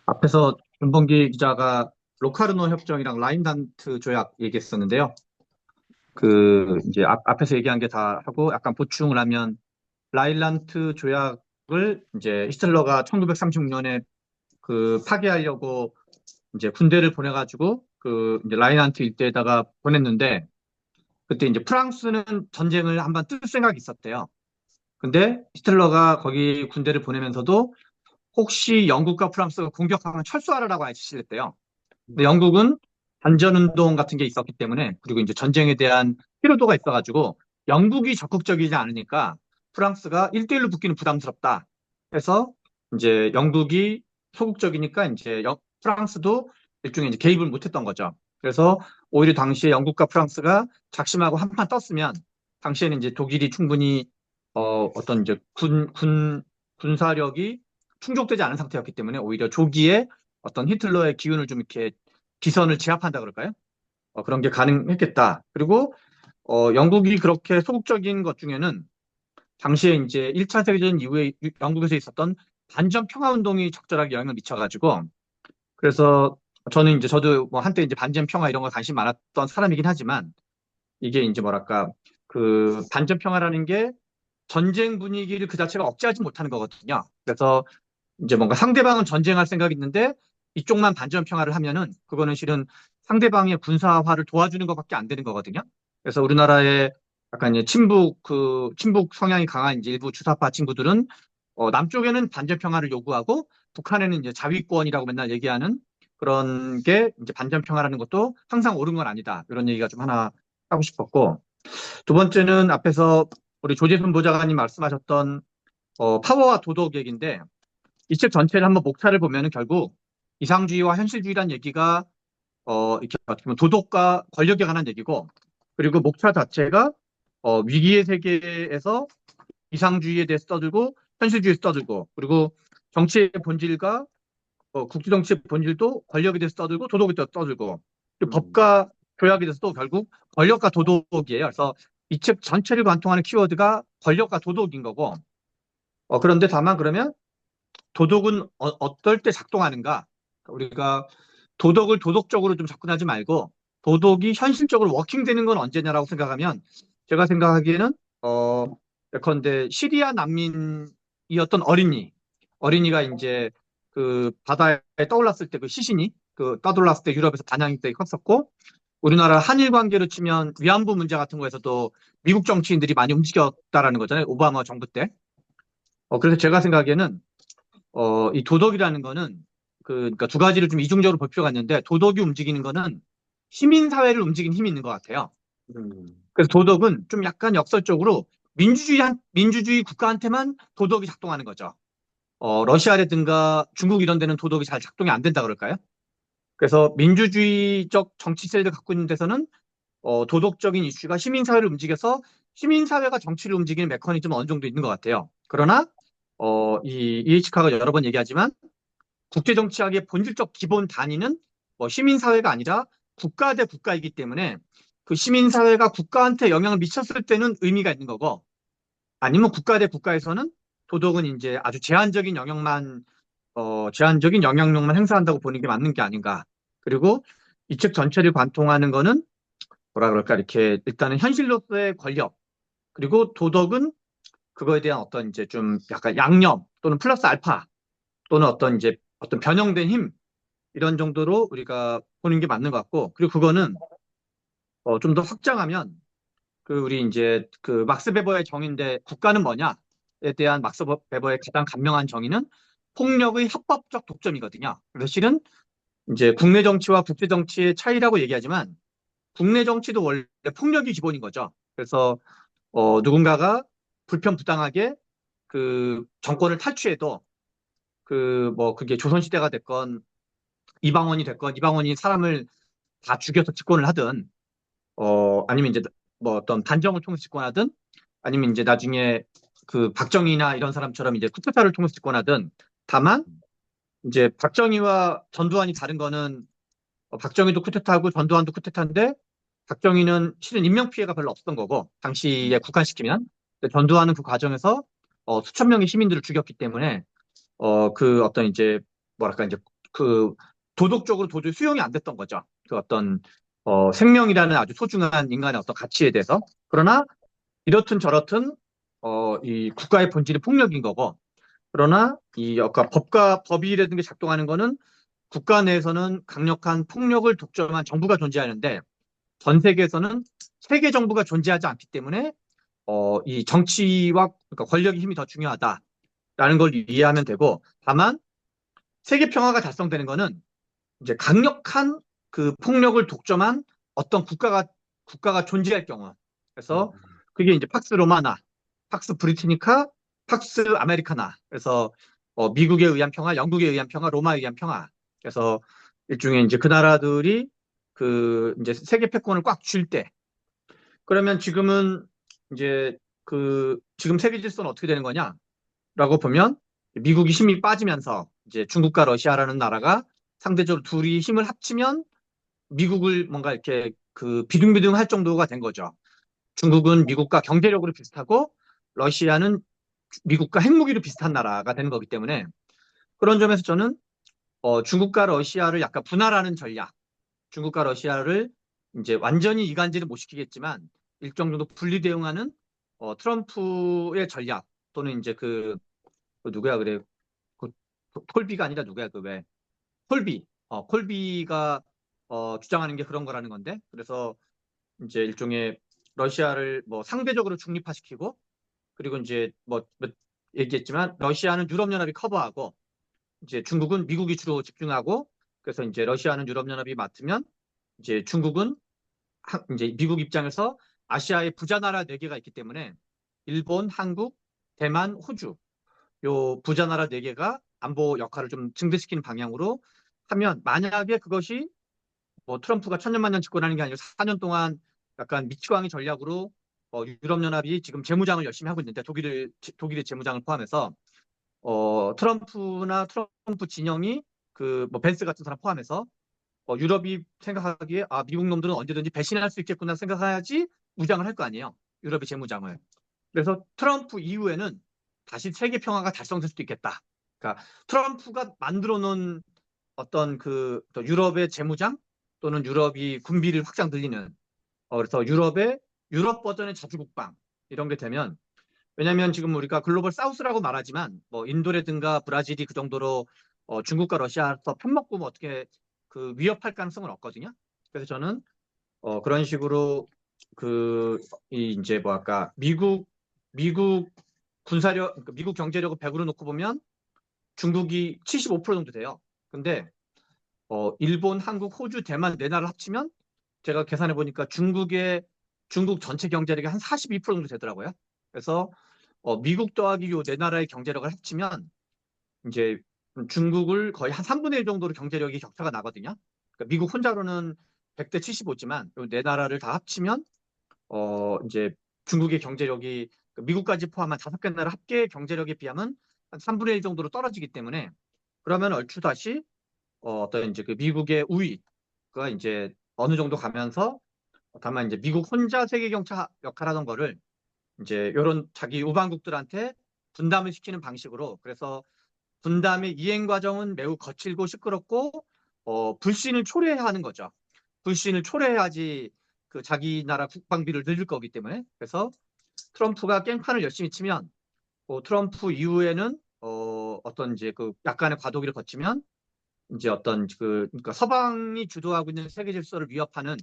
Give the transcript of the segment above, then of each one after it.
앞에서 윤범기 기자가 로카르노 협정이랑 라인단트 조약 얘기했었는데요. 이제 앞에서 얘기한 게 다 하고 약간 보충을 하면 라인란트 조약을 이제 히틀러가 1936년에 파기하려고 이제 군대를 보내가지고 이제 라인란트 일대에다가 보냈는데 그때 이제 프랑스는 전쟁을 한번 뜰 생각이 있었대요. 근데 히틀러가 거기 군대를 보내면서도 혹시 영국과 프랑스가 공격하면 철수하라라고 지시를 했대요. 근데 영국은 반전운동 같은 게 있었기 때문에, 그리고 이제 전쟁에 대한 피로도가 있어가지고, 영국이 적극적이지 않으니까 프랑스가 1대1로 붙기는 부담스럽다 해서, 이제 영국이 소극적이니까 이제 프랑스도 일종의 이제 개입을 못했던 거죠. 그래서 오히려 당시에 영국과 프랑스가 작심하고 한판 떴으면, 당시에는 이제 독일이 충분히, 어떤 이제 군사력이 충족되지 않은 상태였기 때문에 오히려 조기에 어떤 히틀러의 기운을 좀 이렇게 기선을 제압한다 그럴까요? 그런 게 가능했겠다. 그리고 영국이 그렇게 소극적인 것 중에는 당시에 이제 1차 세계대전 이후에 영국에서 있었던 반전 평화 운동이 적절하게 영향을 미쳐가지고 그래서 저도 뭐 한때 이제 반전 평화 이런 거 관심 많았던 사람이긴 하지만 이게 이제 뭐랄까 반전 평화라는 게 전쟁 분위기를 그 자체가 억제하지 못하는 거거든요. 그래서 이제 뭔가 상대방은 전쟁할 생각이 있는데 이쪽만 반전 평화를 하면은 그거는 실은 상대방의 군사화를 도와주는 것밖에 안 되는 거거든요. 그래서 우리나라의 약간 이제 친북 성향이 강한 이제 일부 주사파 친구들은 남쪽에는 반전 평화를 요구하고 북한에는 이제 자위권이라고 맨날 얘기하는 그런 게 이제 반전 평화라는 것도 항상 옳은 건 아니다. 이런 얘기가 좀 하나 하고 싶었고 두 번째는 앞에서 우리 조재순 보좌관님 말씀하셨던 파워와 도덕 얘기인데 이 책 전체를 한번 목차를 보면은 결국 이상주의와 현실주의란 얘기가 이렇게 어떻게 보면 도덕과 권력에 관한 얘기고 그리고 목차 자체가 위기의 세계에서 이상주의에 대해서 떠들고 현실주의에서 떠들고 그리고 정치의 본질과 국제정치의 본질도 권력에 대해서 떠들고 도덕에 대해서 떠들고 그리고 음, 법과 조약에 대해서도 결국 권력과 도덕이에요. 그래서 이 책 전체를 관통하는 키워드가 권력과 도덕인 거고 그런데 다만 그러면 도덕은 어떨 때 작동하는가? 우리가 도덕을 도덕적으로 좀 접근하지 말고 도덕이 현실적으로 워킹되는 건 언제냐라고 생각하면 제가 생각하기에는 예컨대 시리아 난민이었던 어린이가 이제 바다에 떠올랐을 때 그 시신이 떠돌랐을 때 유럽에서 반향이 되게 컸었고 우리나라 한일 관계로 치면 위안부 문제 같은 거에서도 미국 정치인들이 많이 움직였다라는 거잖아요. 오바마 정부 때. 그래서 제가 생각에는 이 도덕이라는 거는 그러니까 두 가지를 좀 이중적으로 볼 필요가 있는데 도덕이 움직이는 거는 시민사회를 움직이는 힘이 있는 것 같아요. 음, 그래서 도덕은 좀 약간 역설적으로 민주주의 국가한테만 도덕이 작동하는 거죠. 러시아라든가 중국 이런 데는 도덕이 잘 작동이 안 된다 그럴까요? 그래서 민주주의적 정치세를 갖고 있는 데서는 도덕적인 이슈가 시민사회를 움직여서 시민사회가 정치를 움직이는 메커니즘은 어느 정도 있는 것 같아요. 그러나 EH카가 여러 번 얘기하지만 국제정치학의 본질적 기본 단위는 뭐 시민사회가 아니라 국가 대 국가이기 때문에 그 시민사회가 국가한테 영향을 미쳤을 때는 의미가 있는 거고 아니면 국가 대 국가에서는 도덕은 이제 아주 제한적인 영향력만 행사한다고 보는 게 맞는 게 아닌가. 그리고 이 책 전체를 관통하는 거는 뭐라 그럴까 이렇게 일단은 현실로서의 권력 그리고 도덕은 그거에 대한 어떤 이제 좀 약간 양념 또는 플러스 알파 또는 어떤 변형된 힘 이런 정도로 우리가 보는 게 맞는 것 같고, 그리고 그거는 좀 더 확장하면 우리 이제 막스 베버의 정의인데 국가는 뭐냐에 대한 막스 베버의 가장 간명한 정의는 폭력의 합법적 독점이거든요. 그래서 실은 이제 국내 정치와 국제 정치의 차이라고 얘기하지만 국내 정치도 원래 폭력이 기본인 거죠. 그래서 누군가가 불편부당하게 정권을 탈취해도 뭐 그게 조선시대가 됐건 이방원이 사람을 다 죽여서 집권을 하든 아니면 이제 뭐 어떤 단정을 통해서 집권하든 아니면 이제 나중에 박정희나 이런 사람처럼 이제 쿠데타를 통해서 집권하든 다만 이제 박정희와 전두환이 다른 거는 박정희도 쿠데타하고 전두환도 쿠데타인데 박정희는 실은 인명피해가 별로 없었던 거고 당시에 국한시키면 근데 전두환은 그 과정에서 수천 명의 시민들을 죽였기 때문에 어떤 이제 뭐랄까 이제 그 도덕적으로 도저히 수용이 안 됐던 거죠. 그 어떤 생명이라는 아주 소중한 인간의 어떤 가치에 대해서. 그러나 이렇든 저렇든 이 국가의 본질이 폭력인 거고, 그러나 이 아까 법이라든 게 작동하는 거는 국가 내에서는 강력한 폭력을 독점한 정부가 존재하는데 전 세계에서는 세계 정부가 존재하지 않기 때문에 이 정치와 그러니까 권력의 힘이 더 중요하다라는 걸 이해하면 되고, 다만 세계 평화가 달성되는 거는 이제 강력한 그 폭력을 독점한 어떤 국가가 존재할 경우. 그래서 그게 이제 팍스 로마나, 팍스 브리티니카, 팍스 아메리카나. 그래서 미국에 의한 평화, 영국에 의한 평화, 로마에 의한 평화. 그래서 일종의 이제 그 나라들이 그 이제 세계 패권을 꽉 쥘 때, 그러면 지금은 이제 그 지금 세계 질서는 어떻게 되는 거냐라고 보면 미국이 힘이 빠지면서 이제 중국과 러시아라는 나라가 상대적으로 둘이 힘을 합치면 미국을 뭔가 이렇게 그 비등비등할 정도가 된 거죠. 중국은 미국과 경제력으로 비슷하고 러시아는 미국과 핵무기로 비슷한 나라가 되는 거기 때문에 그런 점에서 저는 중국과 러시아를 약간 분할하는 전략, 중국과 러시아를 이제 완전히 이간질을 못 시키겠지만 일정 정도 분리 대응하는 트럼프의 전략 또는 이제 그 누구야 그래 그 콜비가 아니라 누구야 그 왜 콜비가 주장하는 게 그런 거라는 건데 그래서 이제 일종의 러시아를 뭐 상대적으로 중립화시키고 그리고 이제 뭐 얘기했지만 러시아는 유럽연합이 커버하고 이제 중국은 미국이 주로 집중하고 그래서 이제 러시아는 유럽연합이 맡으면 이제 중국은 이제 미국 입장에서 아시아의 부자 나라 네 개가 있기 때문에 일본, 한국, 대만, 호주 요 부자 나라 네 개가 안보 역할을 좀 증대시키는 방향으로 하면 만약에 그것이 뭐 트럼프가 천년만년 집권하는 게 아니라 4년 동안 약간 미치광이 전략으로 유럽연합이 지금 재무장을 열심히 하고 있는데 독일의 재무장을 포함해서 트럼프 진영이 그 뭐 벤스 같은 사람 포함해서 유럽이 생각하기에 아 미국 놈들은 언제든지 배신할 수 있겠구나 생각해야지 무장을 할 거 아니에요. 유럽의 재무장을. 그래서 트럼프 이후에는 다시 세계 평화가 달성될 수도 있겠다. 그러니까 트럼프가 만들어 놓은 어떤 또 유럽의 재무장 또는 유럽이 군비를 확장 들리는 그래서 유럽 버전의 자주국방 이런 게 되면 왜냐하면 지금 우리가 글로벌 사우스라고 말하지만 뭐 인도라든가 브라질이 그 정도로 중국과 러시아에서 편먹고 뭐 어떻게 그 위협할 가능성은 없거든요. 그래서 저는 그런 식으로 이 이제 뭐 아까 미국 군사력 그러니까 미국 경제력을 100으로 놓고 보면 중국이 75% 정도 돼요. 근데 일본, 한국, 호주, 대만 네 나라를 합치면 제가 계산해 보니까 중국 전체 경제력이 한 42% 정도 되더라고요. 그래서 미국 더하기 요 네 나라의 경제력을 합치면 이제 중국을 거의 한 3분의 1 정도로 경제력이 격차가 나거든요. 그러니까 미국 혼자로는 100대 75지만 요 네 나라를 다 합치면 이제 중국의 경제력이 미국까지 포함한 5개 나라 합계 경제력에 비하면 한 3분의 1 정도로 떨어지기 때문에 그러면 얼추 다시 어떤 이제 그 미국의 우위가 이제 어느 정도 가면서 다만 이제 미국 혼자 세계 경차 역할하던 거를 이제 이런 자기 우방국들한테 분담을 시키는 방식으로 그래서 분담의 이행 과정은 매우 거칠고 시끄럽고 불신을 초래해야 하는 거죠. 불신을 초래해야지 그 자기 나라 국방비를 늘릴 거기 때문에 그래서 트럼프가 깽판을 열심히 치면 트럼프 이후에는 어떤 이제 그 약간의 과도기를 거치면 이제 어떤 그러니까 서방이 주도하고 있는 세계 질서를 위협하는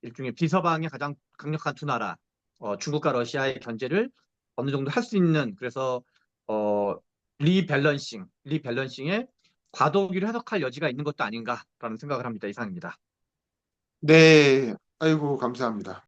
일종의 비서방의 가장 강력한 두 나라, 중국과 러시아의 견제를 어느 정도 할 수 있는 그래서 어, 리밸런싱의 과도기를 해석할 여지가 있는 것도 아닌가라는 생각을 합니다. 이상입니다. 네, 아이고, 감사합니다.